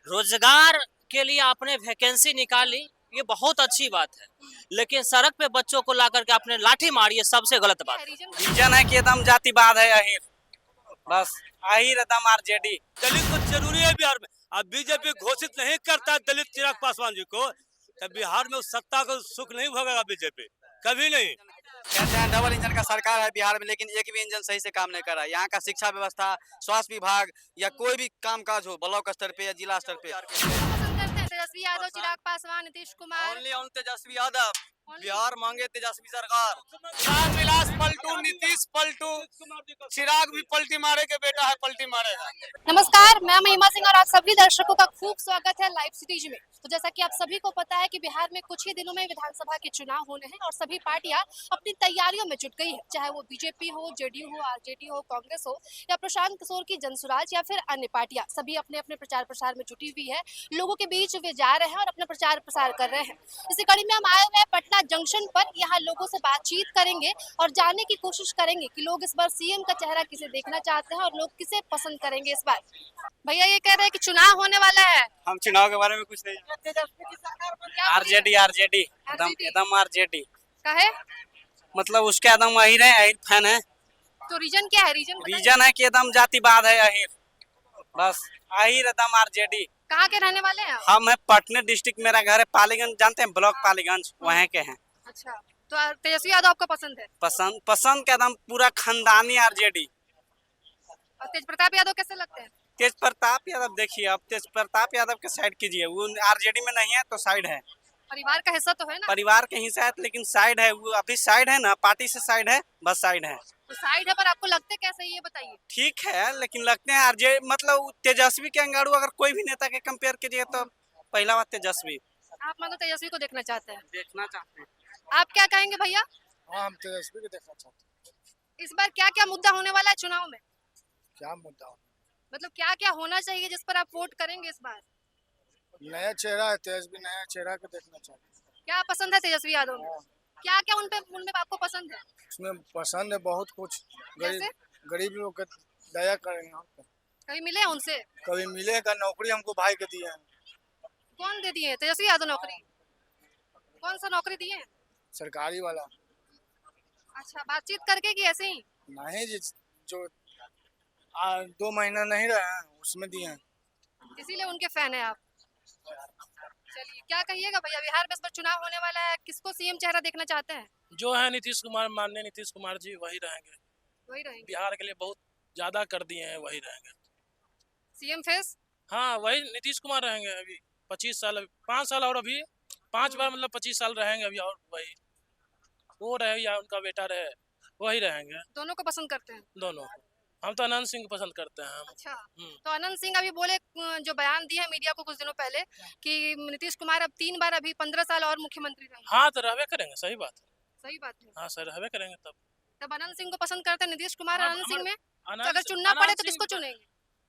रोजगार के लिए आपने वैकेंसी निकाली, ये बहुत अच्छी बात है, लेकिन सड़क पे बच्चों को ला करके आपने लाठी मारी, ये सबसे गलत बात है। रीजन है कि एकदम जातिवाद है अहिर, बस अहिर एकदम आरजेडी। दलित को जरूरी है बिहार में। अब बीजेपी घोषित नहीं करता है दलित चिराग पासवान जी को, तब बिहार में उस सत्ता को सुख नहीं भोगेगा बीजेपी, कभी नहीं। कहते हैं डबल इंजन का सरकार है बिहार में, लेकिन एक भी इंजन सही से काम नहीं कर रहा है। यहाँ का शिक्षा व्यवस्था, स्वास्थ्य विभाग या कोई भी कामकाज हो ब्लॉक स्तर पे या जिला स्तर पे। तेजस्वी यादव, चिराग पासवान, नीतीश कुमार। ओनली तेजस्वी यादव, बिहार मांगे तेजस्वी सरकार। राम विलास पलटू, नीतीश पलटू, चिराग भी पलटी मारे के बेटा है, पलटी मारेगा। नमस्कार, मैं महिमा सिंह और आप सभी दर्शकों का खूब स्वागत है लाइव सिटीज में। तो जैसा कि आप सभी को पता है कि बिहार में कुछ ही दिनों में विधानसभा के चुनाव होने हैं और सभी पार्टियां अपनी तैयारियों में जुट गई है, चाहे वो बीजेपी हो, जेडीयू हो, आरजेडी हो, कांग्रेस हो या प्रशांत किशोर की जनसुराज या फिर अन्य पार्टियां, सभी अपने अपने प्रचार प्रसार में जुटी हुई है। लोगों के बीच वे जा रहे हैं और अपना प्रचार प्रसार कर रहे हैं। इसी कड़ी में हम आए हुए हैं पटना जंक्शन पर। यहाँ लोगों से बातचीत करेंगे और जानने की कोशिश करेंगे कि लोग इस बार सीएम का चेहरा किसे देखना चाहते हैं और लोग किसे पसंद करेंगे इस बार। भैया ये कह रहे हैं कि चुनाव होने वाला है, हम चुनाव के बारे में कुछ नहीं। आरजेडी आरजेडी एकदम एकदम आरजेडी का है मतलब उसके एकदम अहिर है, अहिर फैन है। तो रीजन क्या है? रीजन है कि एकदम जातिवाद है अहिर, बस अहिर एकदम आरजेडी। कहाँ के रहने वाले हैं आप? हम है पटना डिस्ट्रिक्ट, मेरा घर है पालीगंज, जानते हैं ब्लॉक पालीगंज, वहाँ के हैं। अच्छा, तो तेजस्वी यादव आपको पसंद है? पसंद का एकदम पूरा खानदानी आरजेडी। और तेज प्रताप यादव कैसे लगते हैं? तेज प्रताप यादव देखिए, अब तेज प्रताप यादव के साइड कीजिए, वो आरजेडी में नहीं है तो साइड है। परिवार का हिस्सा तो है ना? परिवार के हिस्सा है, लेकिन साइड है, वो अभी साइड है ना, पार्टी से साइड है, बस साइड है। तो साइड है, पर आपको लगते कैसे ये बताइए। ठीक है, लेकिन लगते हैं आरजे मतलब तेजस्वी के अंगाड़ू अगर कोई भी नेता के कंपेयर कीजिए तो पहला बात तेजस्वी। आप मतलब तेजस्वी को देखना चाहते हैं? देखना चाहते हैं। आप क्या कहेंगे भैया? हाँ, हम तेजस्वी को देखना चाहते हैं। इस बार क्या क्या मुद्दा होने वाला है चुनाव में? क्या मुद्दा हो? मतलब क्या क्या होना चाहिए जिस पर आप वोट करेंगे इस बार? नया चेहरा है, तेजस्वी नया चेहरा को देखना चाहते हैं। क्या पसंद है तेजस्वी यादव में? क्या क्या उनमें आपको पसंद है? उसमें पसंद है बहुत कुछ। गरीब लोग का दया करेंगे हम पे। कभी मिले हैं उनसे? कभी मिलेगा, नौकरी हमको भाई के दिए हैं। कौन दे दिए? तेजस्वी यादव नौकरी? कौन सा नौकरी दिए हैं? सरकारी वाला। अच्छा, बातचीत करके कि ऐसे ही? नहीं जी, जो 2 महीना नहीं रहे हैं उसमें दिए हैं। इसीलिए उनके फैन है आप। चलिए, क्या कहिएगा भैया, बिहार में इस बार चुनाव होने वाला है, किसको सीएम चेहरा देखना चाहते हैं? जो है नीतीश कुमार, माननीय नीतीश कुमार जी वही रहेंगे। वही रहेंगे? बिहार के लिए बहुत ज्यादा कर दिए हैं, वही रहेंगे सीएम फेस? हाँ, वही नीतीश कुमार रहेंगे। अभी 25 साल, 5 साल और अभी 5 बार मतलब 25 साल रहेंगे अभी, और वही वो रहे या उनका बेटा रहे, वही रहेंगे। दोनों को पसंद करते हैं? दोनों। हम तो अनंत सिंह को पसंद करते हैं हम। अच्छा, तो अनंत सिंह अभी बोले, जो बयान दिए हैं मीडिया को कुछ दिनों पहले कि नीतीश कुमार अब 3 बार अभी 15 साल और मुख्यमंत्री रहेंगे। हाँ, तो रहबे करेंगे, सही बात है। सही बात है। हाँ सर, रहबे करेंगे तब अनंत सिंह को पसंद करते हैं नीतीश कुमार। हाँ, अनंत सिंह में अनंत तो अगर चुनना पड़े तो किसको चुनेंगे?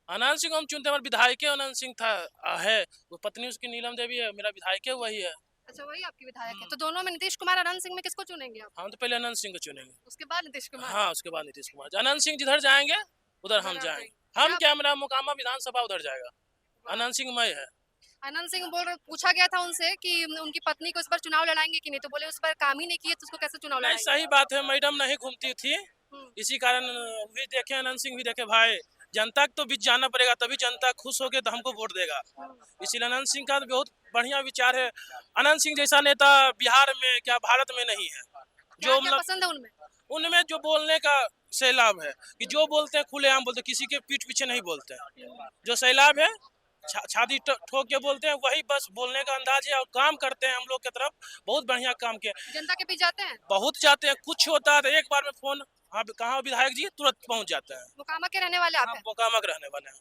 अनंत सिंह हम चुनते हैं, हमारे विधायक अनंत सिंह था है, वो पत्नी उसकी नीलम देवी है, मेरा विधायक वही है। अच्छा, वही आपकी विधायक है। तो दोनों में नीतीश कुमार अनंत सिंह में किसको चुनेंगे आप? हम तो पहले अनंत सिंह को चुनेंगे, उसके बाद नीतीश कुमार? हाँ, उसके बाद नीतीश कुमार। अनंत सिंह जिधर जाएंगे उधर हम जाएंगे। हम क्या, मेरा मोकामा विधानसभा उधर जाएगा, अनंत सिंह मई है। अनंत सिंह पूछा गया था उनसे कि उनकी पत्नी को इस बार चुनाव लड़ाएंगे कि नहीं, तो बोले उस बार काम ही नहीं किए तो उसको कैसे चुनाव लड़ाएंगे? सही बात है, मैडम नहीं घूमती थी, इसी कारण भी देखे, अनंत सिंह भी देखे। भाई जनता को तो बीच जाना पड़ेगा, तभी जनता खुश होके तो हमको वोट देगा। इसीलिए अनंत सिंह का बहुत बढ़िया विचार है। अनंत सिंह जैसा नेता बिहार में क्या भारत में नहीं है। जो क्या पसंद है उनमें जो बोलने का सैलाब है, कि जो बोलते हैं खुलेआम बोलते हैं, किसी के पीठ पीछे नहीं बोलते हैं। जो सैलाब है, छाती ठोक के बोलते हैं, वही बस बोलने का अंदाज है, और काम करते हैं। हम लोग की तरफ बहुत बढ़िया काम किया, जनता के बीच जाते हैं, बहुत जाते हैं। कुछ होता है तो एक बार में फोन, हाँ कहाँ विधायक जी, तुरंत पहुंच जाते हैं। मोकामा के रहने वाले आप हैं? मोकामा के रहने वाले हैं।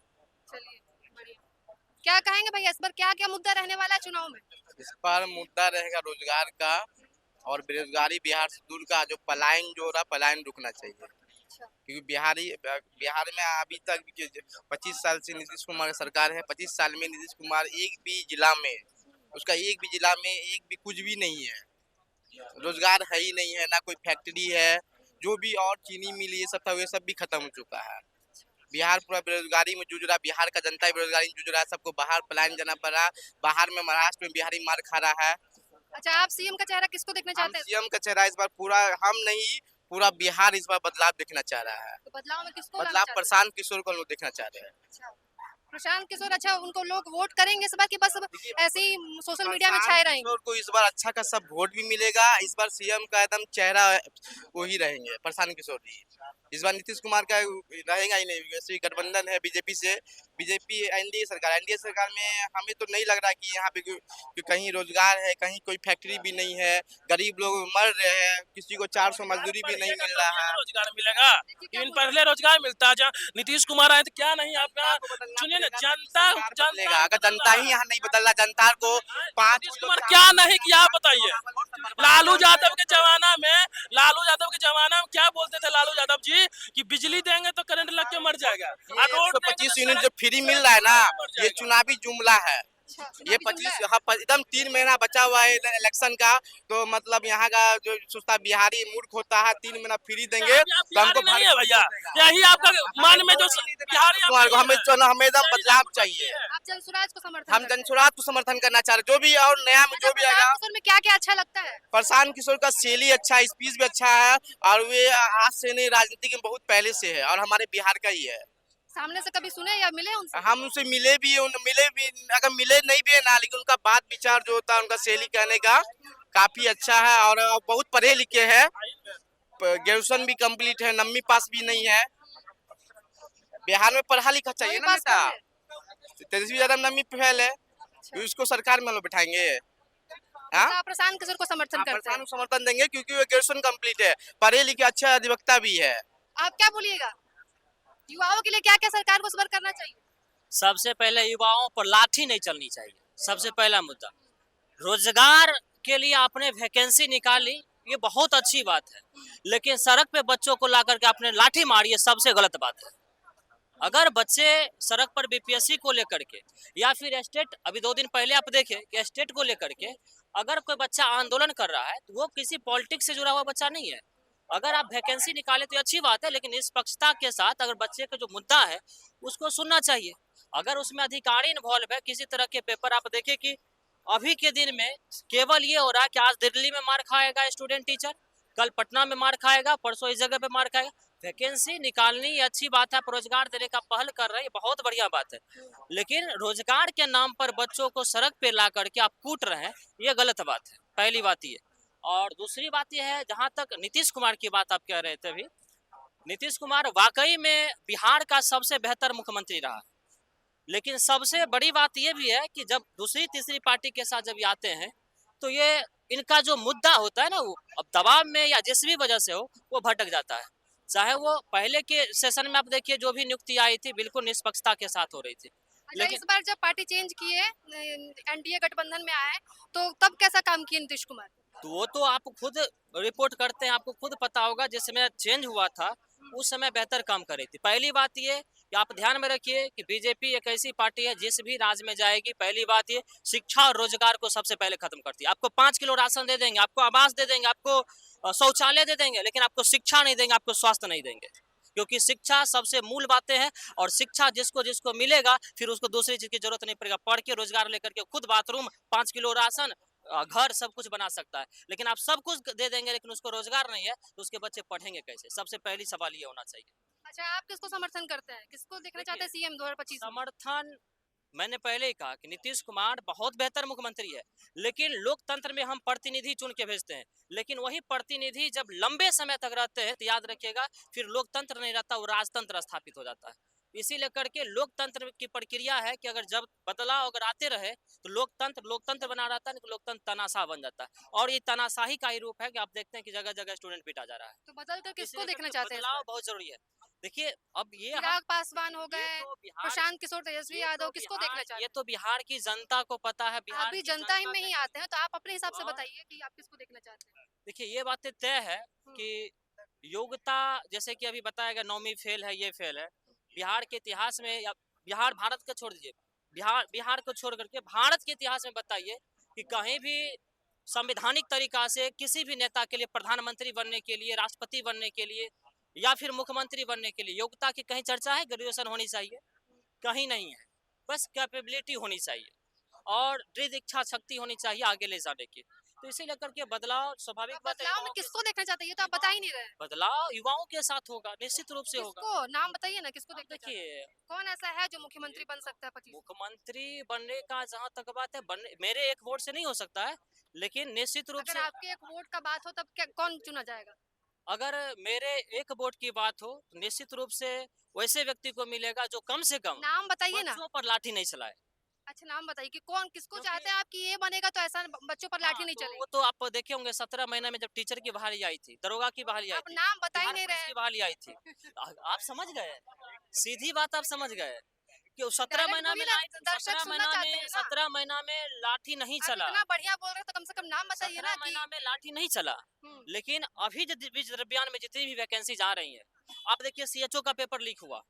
चलिए, बढ़िया। क्या कहेंगे भैया, इस बार क्या क्या मुद्दा रहने वाला है चुनाव में? इस बार मुद्दा रहेगा रोजगार का और बेरोजगारी बिहार से दूर का। जो पलायन जो हो रहा, पलायन रुकना चाहिए। क्योंकि बिहार में अभी तक 25 साल से नीतीश कुमार की सरकार है। 25 साल में नीतीश कुमार एक भी जिला में, उसका एक भी जिला में एक भी कुछ भी नहीं है, रोजगार है ही नहीं है, ना कोई फैक्ट्री है। जो भी और चीनी मिल ये सब था, वे सब भी खत्म हो चुका है। बिहार पूरा बेरोजगारी में जूझ रहा है, बिहार का जनता बेरोजगारी में जूझ रहा है, सबको बाहर पलायन जाना पड़ रहा है, बाहर में महाराष्ट्र में बिहारी मार खा रहा है। अच्छा, आप सीएम का चेहरा किसको देखना हम चाहते हैं? सीएम का चेहरा इस बार पूरा हम नहीं, पूरा बिहार इस बार बदलाव देखना चाह रहा है। तो बदलाव में किसको लाना बदलाव चाहते हैं? प्रशांत किशोर को हम लोग देखना चाह रहे हैं। अच्छा, प्रशांत किशोर, अच्छा उनको लोग वोट करेंगे इस बार की बस ऐसे ही सोशल मीडिया में प्रशांत छाए रहेंगे? किशोर को इस बार अच्छा खासा वोट भी मिलेगा। इस बार सीएम का एकदम चेहरा वही रहेंगे, प्रशांत किशोर जी। इस बार नीतीश कुमार का रहेगा ही नहीं, वैसे ही गठबंधन है बीजेपी से। बीजेपी एनडीए सरकार में हमें तो नहीं लग रहा कि यहाँ पे कि कहीं रोजगार है, कहीं कोई फैक्ट्री भी नहीं है, गरीब लोग मर रहे हैं, किसी को 400 मजदूरी भी नहीं मिल रहा है। रोजगार मिलेगा, लेकिन पहले रोजगार मिलता जहाँ नीतीश कुमार आए तो क्या नहीं आपका सुनिए ना, जनता बदलेगा। अगर जनता ही यहाँ नहीं बदल रहा, जनता को 5 नीतीश कुमार क्या नहीं किया आप बताइए। लालू यादव के जमाना में क्या बोलते थे लालू यादव जी कि बिजली देंगे तो करंट लग के मर जाएगा, और रोड 125 यूनिट जो फ्री मिल रहा है ना, ये चुनावी जुमला है। ये 25 एकदम 3 महीना बचा हुआ है इलेक्शन का, तो मतलब यहाँ का जो सुस्ता बिहारी मूर्ख होता है 3 महीना फ्री देंगे तो हमको नहीं है भैया, यही आपका मन में जो बिहारी हमें एकदम बदलाव चाहिए। आप जनसुराज को समर्थन हम जनसुराज को समर्थन करना चाह रहे, जो भी और नया में जो भी आएगा। प्रशांत किशोर में क्या क्या अच्छा लगता है? प्रशांत किशोर का शैली अच्छा है, स्पीच भी अच्छा है, और वे आज से नहीं राजनीति के बहुत पहले से है और हमारे बिहार का ही है। सामने से कभी सुने या मिले उनसे? हम उनसे मिले भी, अगर मिले नहीं भी है ना, लेकिन उनका बात विचार जो होता है, उनका शैली कहने का काफी अच्छा है, और बहुत पढ़े लिखे हैं, ग्रेजुएशन भी कंप्लीट है, 9वीं पास भी नहीं है। बिहार में पढ़ा लिखा चाहिए ना बेटा। तेजस्वी यादव 9वीं फेल है, उसको सरकार में हम लोग बिठाएंगे। अच्छा, आप प्रशांत किशोर को समर्थन करते हैं? समर्थन देंगे क्योंकि वो ग्रेजुएशन कंप्लीट है, पढ़े लिखे, अच्छा अधिवक्ता भी है। आप क्या बोलिएगा, युवाओं के लिए क्या क्या सरकार को इस बार करना चाहिए? सबसे पहले युवाओं पर लाठी नहीं चलनी चाहिए, सबसे पहला मुद्दा। रोजगार के लिए आपने वैकेंसी निकाली, ये बहुत अच्छी बात है, लेकिन सड़क पे बच्चों को ला करके आपने लाठी मारी, ये सबसे गलत बात है। अगर बच्चे सड़क पर बीपीएससी को लेकर के या फिर स्टेट, अभी 2 दिन पहले आप देखे कि स्टेट को लेकर के अगर कोई बच्चा आंदोलन कर रहा है तो वो किसी पॉलिटिक्स से जुड़ा हुआ बच्चा नहीं है। अगर आप वैकेंसी निकाले तो अच्छी बात है, लेकिन निष्पक्षता के साथ अगर बच्चे का जो मुद्दा है उसको सुनना चाहिए। अगर उसमें अधिकारी इन्वॉल्व है, किसी तरह के पेपर, आप देखे कि अभी के दिन में केवल ये हो रहा है कि आज दिल्ली में मार खाएगा स्टूडेंट टीचर, कल पटना में मार खाएगा, परसों इस जगह पे मार खाएगा। वैकेंसी निकालनी ये अच्छी बात है, रोजगार देने का पहल कर रहे हैं, बहुत बढ़िया बात है, लेकिन रोजगार के नाम पर बच्चों को सड़क पे ला करके आप कूट रहे हैं, ये गलत बात है, पहली बात ये। और दूसरी बात यह है, जहां तक नीतीश कुमार की बात आप कह रहे थे अभी, नीतीश कुमार वाकई में बिहार का सबसे बेहतर मुख्यमंत्री रहा, लेकिन सबसे बड़ी बात यह भी है कि जब दूसरी तीसरी पार्टी के साथ जब ये आते हैं तो ये इनका जो मुद्दा होता है ना, वो अब दबाव में या जिस भी वजह से हो वो भटक जाता है। चाहे वो पहले के सेशन में आप देखिए जो भी नियुक्ति आई थी बिल्कुल निष्पक्षता के साथ हो रही थी, अच्छा, इस बार जब पार्टी चेंज की है, एनडीए गठबंधन में आए, तो तब कैसा काम किया नीतीश कुमार? तो वो तो आप खुद रिपोर्ट करते हैं, आपको खुद पता होगा, जिस समय चेंज हुआ था उस समय बेहतर काम कर रही थी। पहली बात ये कि आप ध्यान में रखिए कि बीजेपी एक ऐसी पार्टी है जिस भी राज्य में जाएगी, पहली बात ये शिक्षा और रोजगार को सबसे पहले खत्म करती है। आपको 5 किलो राशन दे देंगे, आपको आवास दे देंगे, आपको शौचालय दे देंगे, लेकिन आपको शिक्षा नहीं देंगे, आपको स्वास्थ्य नहीं देंगे, क्योंकि शिक्षा सबसे मूल बातें हैं। और शिक्षा जिसको जिसको मिलेगा फिर उसको दूसरी चीज की जरूरत नहीं पड़ेगा, पढ़ के रोजगार लेकर के खुद बाथरूम, 5 किलो राशन, घर, सब कुछ बना सकता है। लेकिन आप सब कुछ दे देंगे लेकिन उसको रोजगार नहीं है तो उसके बच्चे पढ़ेंगे कैसे? सबसे पहली सवाल ये होना चाहिए। अच्छा, आप किसको समर्थन करते हैं, किसको देखना चाहते हैं सीएम 2025? समर्थन मैंने पहले ही कहा कि नीतीश कुमार बहुत बेहतर मुख्यमंत्री है, लेकिन लोकतंत्र में हम प्रतिनिधि चुन के भेजते हैं, लेकिन वही प्रतिनिधि जब लंबे समय तक रहते हैं तो याद रखिएगा फिर लोकतंत्र नहीं रहता, वो राजतंत्र स्थापित हो जाता है। इसीलिए करके लोकतंत्र की प्रक्रिया है कि अगर जब बदलाव अगर आते रहे तो लोकतंत्र बना रहता है, नहीं तो लोकतंत्र तनाशाह बन जाता है। और ये तनाशाही का ही रूप है कि आप देखते हैं कि जगह जगह स्टूडेंट पीटा जा रहा है। तो बदल कर किसको इसीलिए देखना करके चाहते हैं? बदलाव बहुत जरूरी है। देखिए अब ये चिराग पासवान हो गए, तो बिहार, प्रशांत किशोर, तेजस्वी ये तो यादव, किसको बिहार- देखना चाहते ये हैं? तो बिहार की जनता को पता है। बिहार आप भी की जनता ही में ने- ही आते हैं, तो आप अपने हिसाब से हाँ। बताइए कि आप किसको देखना चाहते हैं? देखिए ये बातें तय है कि योग्यता, जैसे कि अभी बताया गया 9वीं फेल है, ये फेल है। बिहार के इतिहास में, या बिहार भारत का छोड़ दीजिए, बिहार को छोड़ करके भारत के इतिहास में बताइए कि कहीं भी संवैधानिक तरीका से किसी भी नेता के लिए, प्रधानमंत्री बनने के लिए, राष्ट्रपति बनने के लिए या फिर मुख्यमंत्री बनने के लिए योग्यता की कहीं चर्चा है? ग्रेजुएशन होनी चाहिए? कहीं नहीं है, बस कैपेबिलिटी होनी चाहिए और दृढ़ इच्छा शक्ति होनी चाहिए आगे ले जाने की। तो इसी लेकर के बदलाव स्वाभाविक बात है। बदलाव में युवाओं के किसको देखना चाहते हैं, ये तो आप बता ही नहीं रहे हैं। बदलाव युवाओं के साथ होगा, निश्चित रूप से होगा। किसको नाम बताइए ना, किसको अब देखना चाहते हैं? देखिए, कौन ऐसा है जो मुख्यमंत्री बन सकता है 25? मुख्यमंत्री बनने का जहाँ तक बात है, बनने मेरे एक वोट से नहीं हो सकता है, लेकिन निश्चित रूप अगर से आपके एक वोट का बात हो तब क्या कौन चुना जाएगा? अगर मेरे एक वोट की बात हो, निश्चित रूप से वैसे व्यक्ति को मिलेगा जो कम से कम नाम बताइए ना। बच्चों पर लाठी नहीं चलाए। अच्छा नाम बताइए कि कौन किसको क्योंकि- चाहते हैं आप कि ये बनेगा तो ऐसा बच्चों पर लाठी हाँ, नहीं तो चलेगी। वो तो आप देखे होंगे 17 महीना में जब टीचर की बहाली आई थी, दरोगा की बहाली आई आप थी, नाम बता ही बिहार नहीं पुलिस रहे की हैं। बहाली आई थी। आप समझ गए, सीधी बात आप समझ गए कि 17 डायरेक्ट महीना में बोलिए ना, दर्शक सुनना चाहते हैं ना। 17 महीना में लाठी नहीं आप चला। इतना बढ़िया बोल रहे हो तो कम से कम नाम बताइए 17 ना कि महीना में लाठी नहीं चला, हम्म, लेकिन अभी बीच दरमियान में जितनी भी वैकेंसी आ रही है, आप देखिए सीएचओ का पेपर लीक हुआ,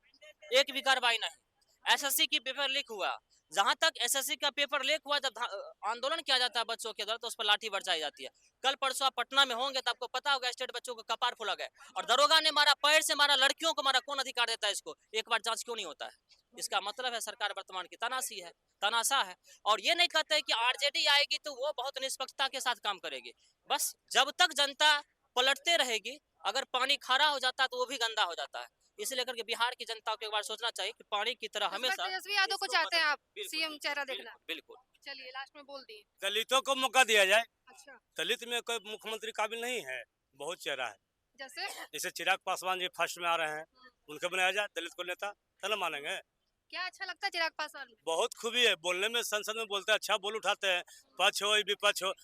एक भी कार्रवाई नहीं। एसएससी की पेपर लीक हुआ, जहां तक एसएससी का पेपर लीक हुआ, जब आंदोलन किया जाता है बच्चों के द्वारा तो उस पर लाठी बरसाई जाती है। कल परसों आप पटना में होंगे तो आपको पता होगा स्टेट बच्चों को कपार फूला गया और दरोगा ने मारा, पैर से मारा, लड़कियों को मारा। कौन अधिकार देता है इसको? एक बार जांच क्यों नहीं होता है? इसका मतलब है सरकार वर्तमान की तनाशी है, तनाशा है। और ये नहीं कहते हैं कि आरजेडी आएगी तो वो बहुत निष्पक्षता के साथ काम करेगी। बस जब तक जनता पलटते रहेगी, अगर पानी खारा हो जाता है तो वो भी गंदा हो जाता है। इसे लेकर के बिहार की जनता को एक बार सोचना चाहिए कि पानी की तरह इस बार हमेशा तेजस्वी यादव को इसको चाहते हैं आप बिल्कुल, सीएम चेहरा देखना। बिल्कुल। चलिए लास्ट में बोल दिए। दलितों को मौका दिया जाए। अच्छा दलित में कोई मुख्यमंत्री काबिल नहीं है, बहुत चेहरा है। जैसे जैसे चिराग पासवान जी फर्स्ट में आ रहे हैं, उनको बनाया जाए दलित को नेता, तब न मानेंगे। क्या अच्छा लगता है चिराग पासवान में? बहुत खूबी है, बोलने में संसद में बोलते हैं, अच्छा बोल उठाते हैं, पक्ष हो विपक्ष हो।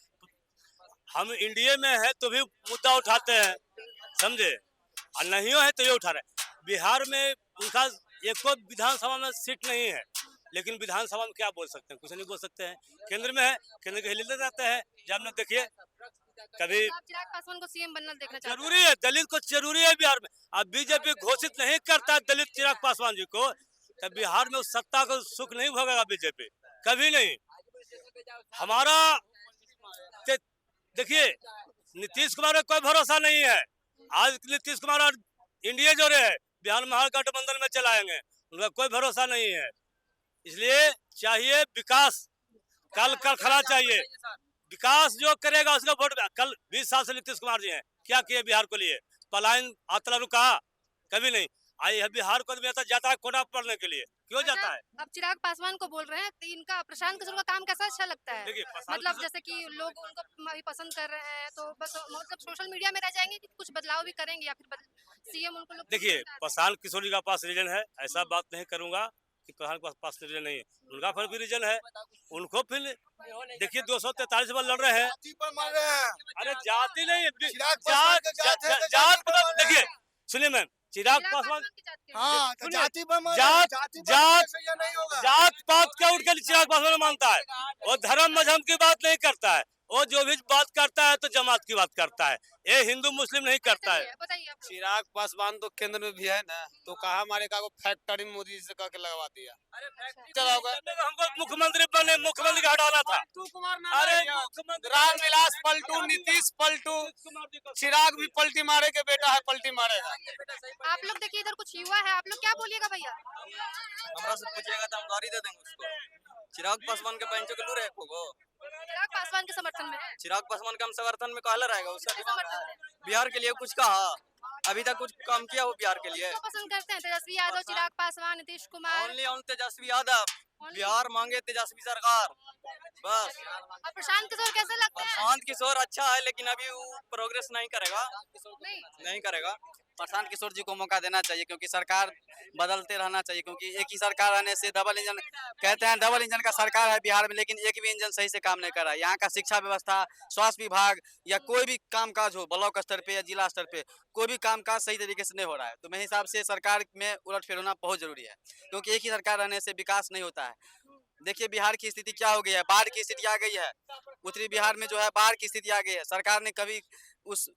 हम इंडिया में है तो भी मुद्दा उठाते हैं, समझे, और नहीं है तो ये उठा रहे हैं। बिहार में उनका एक को विधानसभा में सीट नहीं है, लेकिन विधानसभा में क्या बोल सकते हैं? कुछ नहीं बोल सकते हैं। केंद्र में है, केंद्र के हिलते रहते हैं। जब न देखिए कभी आप चिराग पासवान को सीएम बनना देखना चाहते हैं? जरूरी है, दलित को जरूरी है बिहार में। अब बीजेपी घोषित नहीं करता है दलित चिराग पासवान जी को, तब बिहार में उस सत्ता को सुख नहीं भोगेगा बीजेपी, कभी नहीं। हमारा देखिए नीतीश कुमार का कोई भरोसा नहीं है। आज नीतीश कुमार और इंडिया जो रहे बिहार महागठबंधन में चलाएंगे, उनका कोई भरोसा नहीं है। इसलिए चाहिए विकास, कल खड़ा चाहिए विकास जो करेगा उसका वोट। कल 20 साल से नीतीश कुमार जी हैं, क्या किए बिहार को लिए? पलायन आतला रुका कभी नहीं। आई है बिहार को जाता है कोटा पढ़ने के लिए, क्यों जाता है? अब चिराग पासवान को बोल रहे हैं तो इनका प्रशांत किशोर का काम कैसा अच्छा लगता है? देखिए प्रशांत मतलब किशोर- जैसे कि लोग उनको अभी पसंद कर रहे हैं तो बस मतलब सोशल मीडिया में रह जाएंगे कि कुछ बदलाव भी करेंगे या फिर सीएम उनको लोग देखिए प्रशांत किशोर जी का पास रीजन है, ऐसा बात नहीं करूंगा कि प्रशांत के पास रीजन नहीं है, उनका फिर भी रीजन है। उनको फिर देखिए 243 बार लड़ रहे हैं। जाति पर मार रहे हैं। अरे जाति नहीं, चिराग पासवान के जात है तो जाति पर मार रहे देखिए हैं। सुनिए मैम, चिराग पासवान की जात के हैं। हाँ तो सुनिए, जाति पर मार रहे हैं। जात- जाति पर जात- मारने से ये नहीं होगा। जात पात के उठ के चिराग पासवान मानता है। वो धर्म मजहब की बात नहीं करता है, वो जो भी बात करता है तो जमात की बात करता है, ये हिंदू मुस्लिम नहीं करता है। बताइए आप लोग। चिराग पासवान तो केंद्र में भी है ना, तो कहा हमारे का फैक्ट्री मोदी से करके लगवा दिया। चला होगा हमको मुख्यमंत्री बने, मुख्यमंत्री का हटाना था। अरे मुख्यमंत्री रामविलास पलटू, नीतीश पलटू, चिराग भी पलटी मारे के बेटा है, पलटी मारेगा। आप लोग देखिए इधर कुछ युवा है, आप लोग क्या बोलिएगा भैया? हमरा से पूछेगा तो हम गाड़ी दे देंगे उसको। चिराग पासवान के पैंचो के लू रहे को चिराग पासवान के समर्थन में है? चिराग पासवान के हम समर्थन में कहला रहेगा उसका किसके दिमाग समर्थन में? बिहार के लिए कुछ कहा, अभी तक कुछ काम किया हो बिहार के लिए? किसको पसंद करते हैं? तेजस्वी यादव, चिराग पासवान, नीतीश कुमार? Only on Tejashwi Yadav. बिहार मांगे तेजस्वी सरकार, बस। और प्रशांत किशोर कैसे लगते हैं? प्रशांत किशोर अच्छा है, लेकिन अभी वो प्रोग्रेस नहीं करेगा, नहीं नहीं करेगा। प्रशांत किशोर जी को मौका देना चाहिए, क्योंकि सरकार बदलते रहना चाहिए, क्योंकि एक ही सरकार रहने से डबल इंजन कहते हैं, डबल इंजन का सरकार है बिहार में, लेकिन एक भी इंजन सही से काम नहीं कर रहा है। यहाँ का शिक्षा व्यवस्था, स्वास्थ्य विभाग या कोई भी कामकाज हो ब्लॉक स्तर पे या जिला स्तर पे, कोई भी कामकाज सही तरीके से नहीं हो रहा है। तो मेरे हिसाब से सरकार में उलटफेर होना बहुत जरूरी है, क्योंकि एक ही सरकार रहने से विकास नहीं होता है। देखिए बिहार की स्थिति क्या हो गई है, बाढ़ की स्थिति आ गई है, उत्तरी बिहार में जो है बाढ़ की स्थिति आ गई है। सरकार ने कभी उस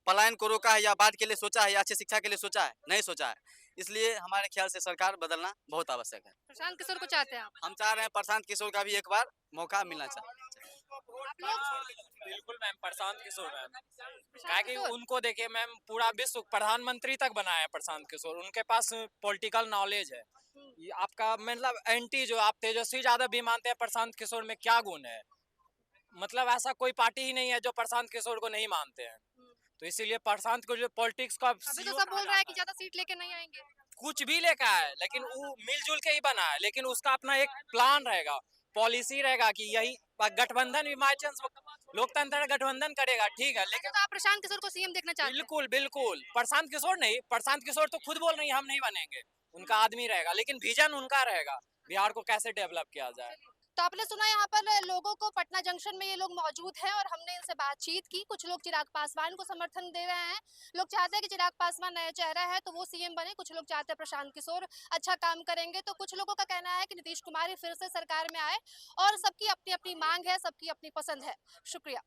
पलायन को रोका है या बाढ़ के लिए सोचा है या अच्छी शिक्षा के लिए सोचा है? नहीं सोचा है। इसलिए हमारे ख्याल से सरकार बदलना बहुत आवश्यक है। प्रशांत किशोर को चाहते हैं आप? हम चाह रहे हैं प्रशांत किशोर का भी एक बार मौका मिलना चाहिए। आप लोग बिल्कुल मैम, प्रशांत किशोर मैम। प्रशांत कि किशोर? उनको देखिए मैम, पूरा विश्व प्रधानमंत्री तक बनाया है प्रशांत किशोर, उनके पास पॉलिटिकल नॉलेज है। ये आपका मतलब एंटी जो आप तेजस्वी यादव भी मानते हैं, प्रशांत किशोर में क्या गुण है? मतलब ऐसा कोई पार्टी ही नहीं है जो प्रशांत किशोर को नहीं मानते हैं। तो इसीलिए प्रशांत को जो पॉलिटिक्स का अभी तो CEO सब कहा बोल रहा है कि जाता ज्यादा सीट लेके नहीं आएंगे। कुछ भी लेकर आए, लेकिन वो मिलजुल के ही बना है, लेकिन उसका अपना एक प्लान रहेगा, पॉलिसी रहेगा कि यही गठबंधन भी बाई चांस लोकतंत्र गठबंधन करेगा, ठीक है, अच्छा, लेकिन तो आप प्रशांत किशोर को सीएम देखना चाहते हैं? बिल्कुल बिल्कुल प्रशांत किशोर नहीं, प्रशांत किशोर तो खुद बोल रही है हम नहीं बनेंगे, उनका आदमी रहेगा, लेकिन विजन उनका रहेगा बिहार को कैसे डेवलप किया जाए। तो आपने सुना यहाँ पर लोगों को, पटना जंक्शन में ये लोग मौजूद हैं और हमने इनसे बातचीत की। कुछ लोग चिराग पासवान को समर्थन दे रहे हैं, लोग चाहते हैं कि चिराग पासवान नया चेहरा है तो वो सीएम बने, कुछ लोग चाहते हैं प्रशांत किशोर अच्छा काम करेंगे, तो कुछ लोगों का कहना है कि नीतीश कुमार ही फिर से सरकार में आए, और सबकी अपनी अपनी मांग है, सबकी अपनी पसंद है। शुक्रिया।